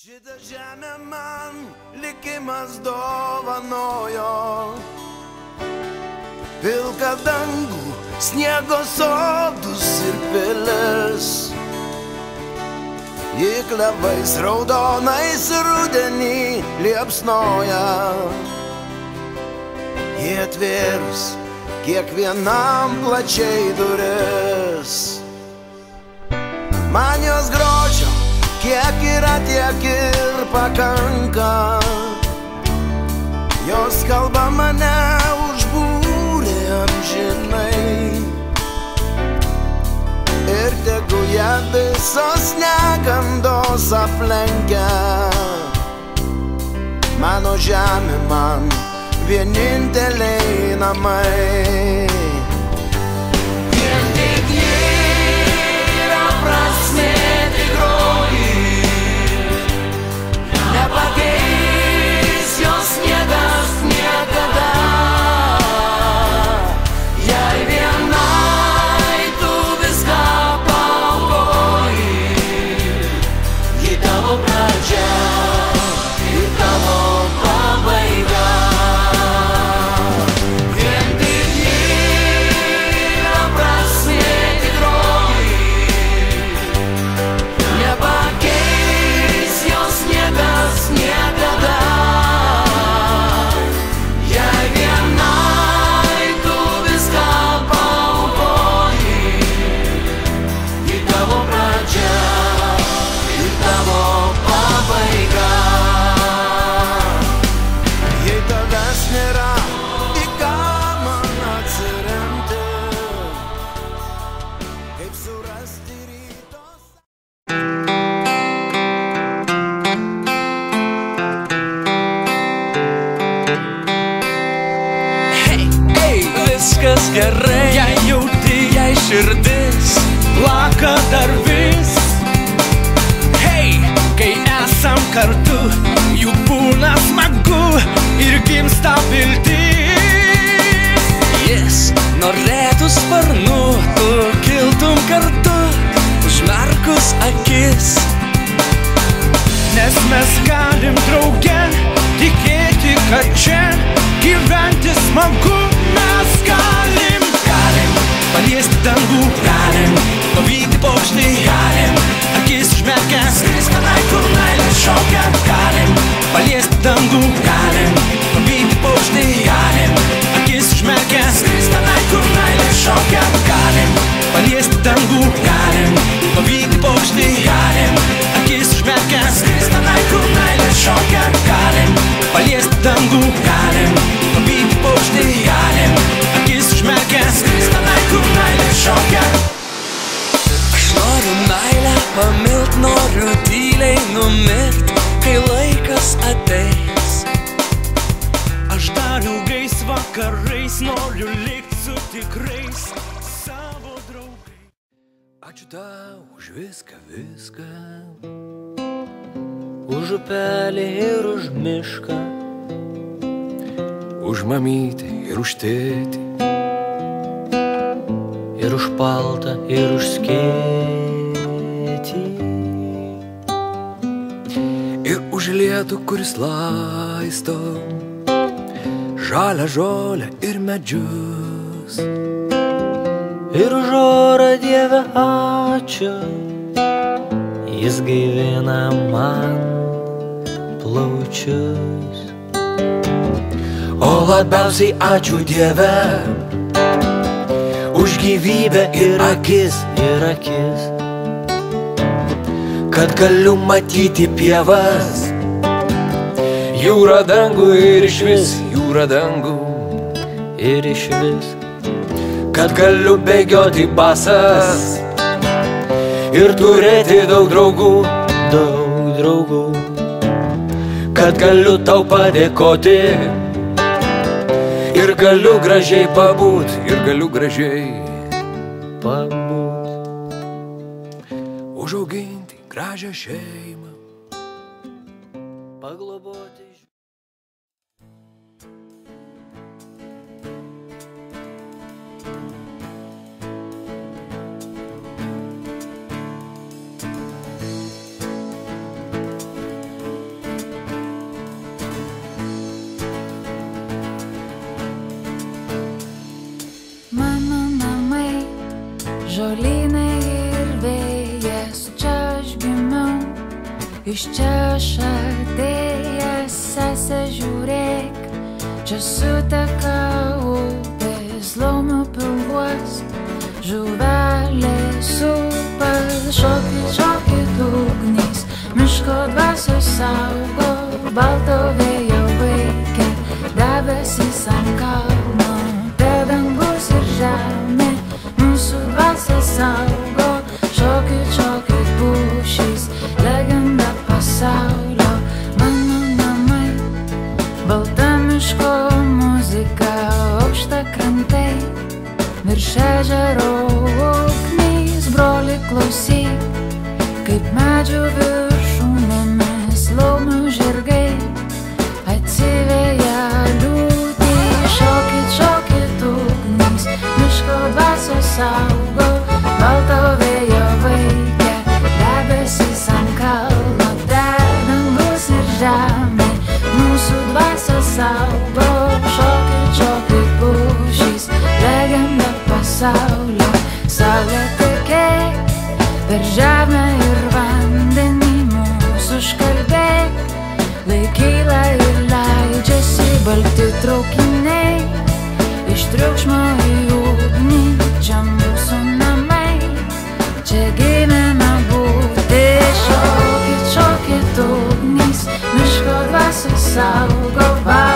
Šitą žemę man likimas dovanojo, pilką dangų, sniego sodus ir pilis. Ji klevais raudonais rudenį liepsnoja, ji atvėrus kiekvienam plačiai duris. Man jos grožio kiek yra, tiek ir pakanka. Jos kalba mane užbūrė amžinai, ir tegu ją visos negandos aplenkia. Mano žemė man vieninteliai namai. Vien tik yra prasmė tikroji, nepakeis jos niekas niekada. Jei vienai tu viską paaukoji, ji tavo pradžia ir tavo pabaiga. Vien tik yra prasmė tikroji, nepakeis jos niekas niekada. Jei vienai tu viską paaukoji, ji tavo pradžia ir tavo pabaiga. Jei tavęs nėra, į ką man atsiremti, kaip surasti rytos. Viskas gerai, jei jauti, jei širdis plaka dar vis. Hei, kai esam kartu, juk būna smagu ir gimsta viltis. Jis norėtų sparnu, tu kiltum kartu, užmerkus akis. Nes mes galim drauge tikėti, kad čia gyventi smagu. Mes galim paliesti dangų, galim pavyti paukštį, galim akis užmerkę skristi tenai, kur meilė šaukia. Galim paliesti dangų, galim pavyti paukštį, galim akis užmerkę skristi tenai, kur meilė šaukia. Galim paliesti dangų, galim pavyti paukštį, galim akis užmerkę skristi tenai, kur meilė šaukia. Galim paliesti dangų, galim pavyti paukštį, galim akis užmerkę skristi tenai, kur meilė šaukia. Aš noriu meilę pamilt, noriu tyliai numirt, kai laikas ateis. Aš dar ilgais vakarais noriu likt su tikrais savo draugais. Ačiū tau už viską, viską, už upelį ir už mišką, už mamytę ir už tėtį, ir už paltą, ir už skėtį, ir už lietų, kuris laisto žalią žolę ir medžius, ir už orą, Dieve, ačiū, jis gaivina man plaučius. O labiausiai ačiū, Dieve, už gyvybę ir akis, kad galiu matyti pievas, jūrą, dangų ir išvis, jūrą, dangų ir išvis, kad galiu bėgioti basas ir turėti daug draugų, kad galiu tau padėkoti ir galiu gražiai pabūt, užauginti gražią šeimą, pagloboti. žolynai ir vėjas, čia aš gimiau, iš čia aš atėjęs, sese žiūrėk, čia suteka upės laumių pilvuos, žuvelės upas, šokit, šokit ugnis, miško dvasios saugo, balto vėjo veikia, debesys ant kalno, te dangus ir žemė, mūsų dvasios saugo, šokit, šokit pušys, legenda pasaulio, mano namai, balta miško muzika, aukšta krantai, virš ežero ugnis, broli klausyk, kaip medžių viršūnėmis laumių žirgai atsiveja liūtį, šokit, šokit ugnis, miško dvasios saugo, balto vėjo veikia, debesys ant kalno, te dangus ir žemė, mūsų dvasios saugo, šokit, šokit pušys, legenda pasaulio, saulė tekėk per žemę ir vandenį mūsų užkalbėk, laikyla ir leidžiasi balti traukiniai, iš triukšmo į ugnį, čia mūsų namai, čia gyvena būti, šokit, šokit ugnis, miško dvasios saugo.